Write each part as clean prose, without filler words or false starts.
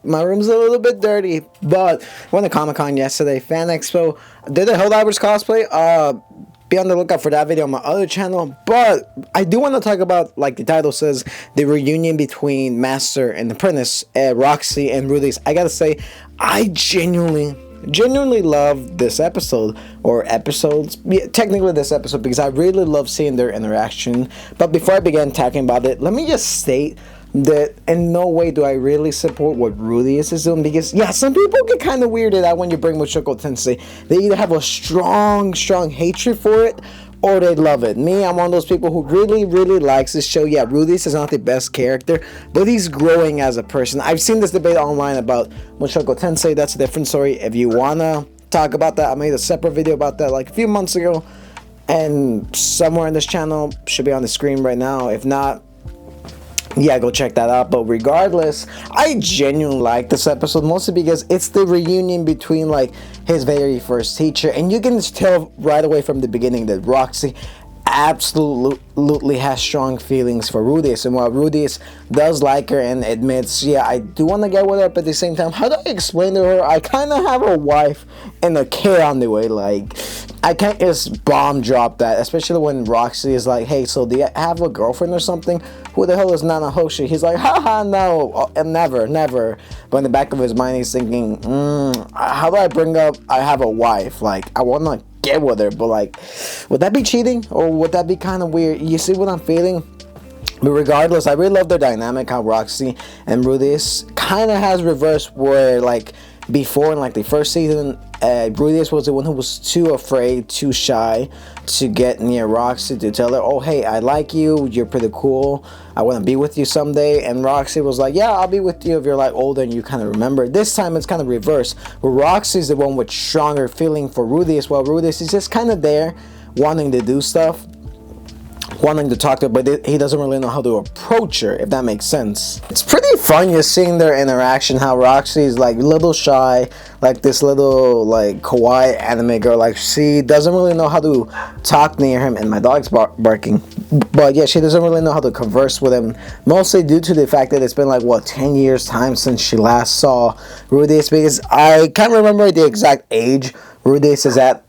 my room's a little bit dirty, but went to Comic-Con yesterday, Fan Expo. Did a Helldivers cosplay. Be on the lookout for that video on my other channel. But I do want to talk about, like the title says, the reunion between Master and Apprentice, Roxy and Rudeus. I gotta say, I genuinely love this episode, or episodes, yeah, technically this episode, because I really love seeing their interaction. But before I begin talking about it, let me just state that in no way do I really support what Rudeus is doing, because yeah, some people get kind of weirded out when you bring Mushoku Tensei. They either have a strong hatred for it, or they love it. Me, I'm one of those people who really likes this show. Yeah, Rudeus is not the best character, but he's growing as a person. I've seen this debate online about Mushoku Tensei. That's a different story. If you wanna talk about that, I made a separate video about that like a few months ago, and somewhere in this channel should be on the screen right now. If not, yeah, go check that out. But regardless, I genuinely like this episode, mostly because it's the reunion between like his very first teacher, and you can just tell right away from the beginning that Roxy absolutely has strong feelings for Rudeus. And while Rudeus does like her and admits, yeah, I do want to get with her, but at the same time, how do I explain to her I kind of have a wife and a kid on the way? Like, I can't just bomb drop that, especially when Roxy is like, hey, so do you have a girlfriend or something? Who the hell is Nana Hoshi? He's like, haha, no, never. But in the back of his mind, he's thinking, how do I bring up I have a wife? Like, I want to get with her, but like, would that be cheating, or would that be kind of weird? You see what I'm feeling? But regardless, I really love their dynamic, how Roxy and Rudeus kind of has reversed, where like before in like the first season, Rudeus was the one who was too afraid, too shy to get near Roxy, to tell her, oh hey, I like you, you're pretty cool, I want to be with you someday. And Roxy was like, yeah, I'll be with you if you're like older and you kind of remember. This time it's kind of reversed, where Roxy's the one with stronger feeling for Rudeus, while Rudeus is just kind of there wanting to do stuff, wanting to talk to her, but he doesn't really know how to approach her, if that makes sense. It's pretty fun just seeing their interaction, how Roxy is like a little shy, like this little like kawaii anime girl, like she doesn't really know how to talk near him, and my dog's barking, but yeah, she doesn't really know how to converse with him, mostly due to the fact that it's been like, what, 10 years time since she last saw Rudeus, because I can't remember the exact age Rudeus is at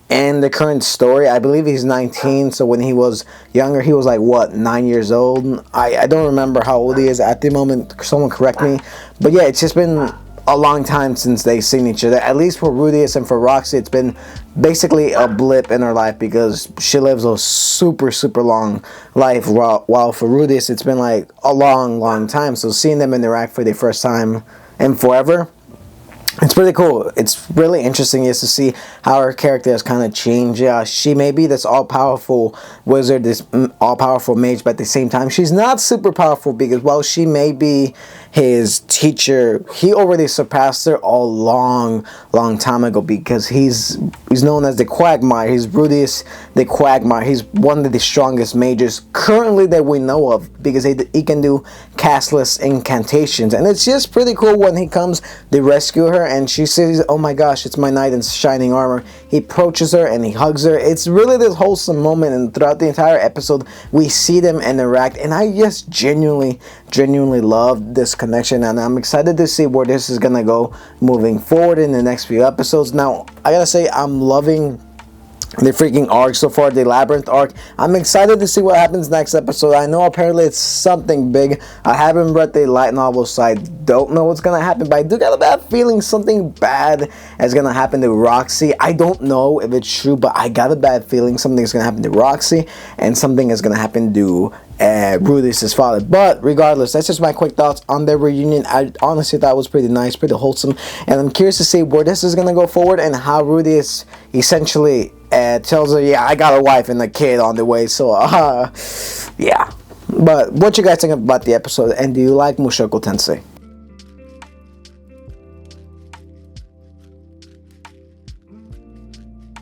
in the current story. I believe he's 19, so when he was younger, he was like, what, 9 years old? I don't remember how old he is at the moment, someone correct me, but yeah, it's just been a long time since they've seen each other. At least for Rudeus, and for Roxy, it's been basically a blip in her life, because she lives a super long life, while for Rudeus, it's been like a long time. So seeing them interact for the first time in forever, it's pretty cool. It's really interesting just to see how her character has kind of changed. Yeah, she may be this all-powerful wizard, this all-powerful mage, but at the same time, she's not super powerful, because while she may be his teacher, he already surpassed her a long time ago, because he's known as the Quagmire. He's Rudeus the Quagmire. He's one of the strongest mages currently that we know of, because he can do castless incantations, and it's just pretty cool when he comes to rescue her, and she says, oh my gosh, it's my knight in shining armor. He approaches her and he hugs her. It's really this wholesome moment, and throughout the entire episode we see them interact, and I just genuinely love this connection, and I'm excited to see where this is gonna go moving forward in the next few episodes. Now, I gotta say, I'm loving the freaking arc so far, the Labyrinth arc. I'm excited to see what happens next episode. I know apparently it's something big. I haven't read the light novel, so I don't know what's gonna happen, but I do got a bad feeling something bad is gonna happen to Roxy. I don't know if it's true, but I got a bad feeling something's gonna happen to Roxy, and something is gonna happen to Rudeus' father. But regardless, that's just my quick thoughts on their reunion. I honestly thought it was pretty nice, pretty wholesome, and I'm curious to see where this is gonna go forward, and how Rudeus essentially tells her, yeah, I got a wife and a kid on the way. So yeah, but what you guys think about the episode, and do you like Mushoku Tensei?